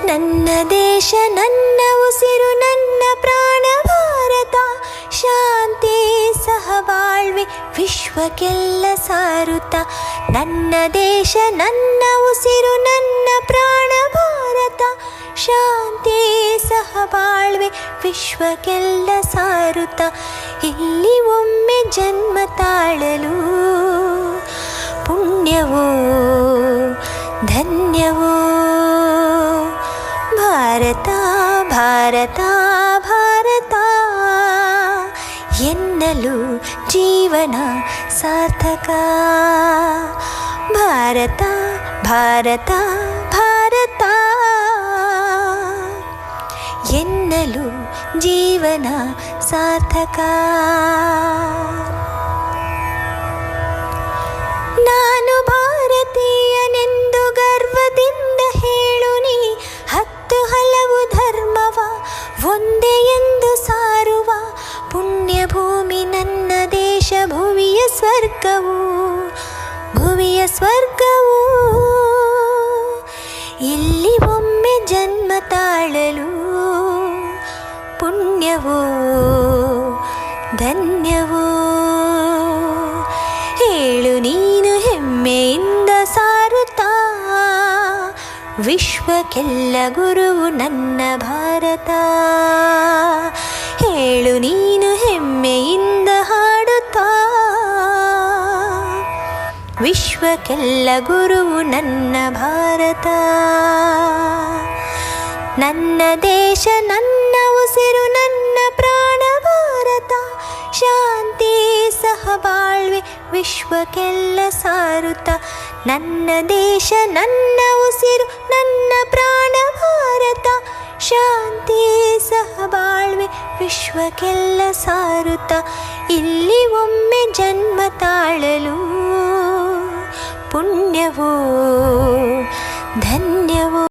ನನ್ನ ದೇಶ ನನ್ನ ಉಸಿರು ನನ್ನ ಪ್ರಾಣ ಭಾರತ, ಶಾಂತಿ ಸಹಬಾಳ್ವೆ ವಿಶ್ವಕ್ಕೆಲ್ಲ ಸಾರುತ್ತ. ನನ್ನ ದೇಶ ನನ್ನ ಉಸಿರು ನನ್ನ ಪ್ರಾಣ ಭಾರತ, ಶಾಂತಿ ಸಹಬಾಳ್ವೆ ವಿಶ್ವಕ್ಕೆಲ್ಲ ಸಾರುತ್ತ. ಇಲ್ಲಿ ಒಮ್ಮೆ ಜನ್ಮ ತಾಳಲು ಪುಣ್ಯವೋ ಧನ್ಯವೋ. ಭಾರತ ಭಾರತ ಭಾರತ ಎನ್ನಲು ಜೀವನ ಸಾರ್ಥಕ. ಭಾರತ ಭಾರತ ಭಾರತ ಎನ್ನಲು ಜೀವನ ಸಾರ್ಥಕ. ನಾನು ಭಾರತೀಯನೆಂದು ಗರ್ವದಿಂದ ಹೇಳು ನೀ, ಹತ್ತು ಹಲವು ಧರ್ಮವ ಒಂದೇ ಎಂದು ಸಾರುವ ಪುಣ್ಯ ಭೂಮಿ ನನ್ನ ದೇಶ, ಭುವಿಯ ಸ್ವರ್ಗವು ಭುವಿಯ ಸ್ವರ್ಗವು. ಇಲ್ಲಿ ಒಮ್ಮೆ ಜನ್ಮ ತಾಳಲು ಪುಣ್ಯವೋ ಧನ್ಯವೋ. ಹೇಳು ನೀನು ಹೆಮ್ಮೆಯಿಂದ ಸಾರುತ್ತಾ, ವಿಶ್ವಕ್ಕೆಲ್ಲ ಗುರುವು ನನ್ನ ಭಾರತ. ಹೇಳು ನೀನು ಹೆಮ್ಮೆಯಿಂದ ಹಾಡುತ್ತಾ, ವಿಶ್ವಕ್ಕೆಲ್ಲ ಗುರುವು ನನ್ನ ಭಾರತ. ನನ್ನ ದೇಶ ನನ್ನ ಉಸಿರು ನನ್ನ ಪ್ರಾಣ ಭಾರತ, ಶಾಂತಿ ಸಹಬಾಳ್ವೆ ವಿಶ್ವಕ್ಕೆಲ್ಲ ಸಾರುತ್ತ. ನನ್ನ ದೇಶ ನನ್ನ ಉಸಿರು ನನ್ನ ಪ್ರಾಣ ಭಾರತ, ಶಾಂತಿ ಸಹಬಾಳ್ವೆ ವಿಶ್ವಕ್ಕೆಲ್ಲ ಸಾರುತ್ತ. ಇಲ್ಲಿ ಒಮ್ಮೆ ಜನ್ಮ ತಾಳಲು ಪುಣ್ಯವೋ ಧನ್ಯವೋ.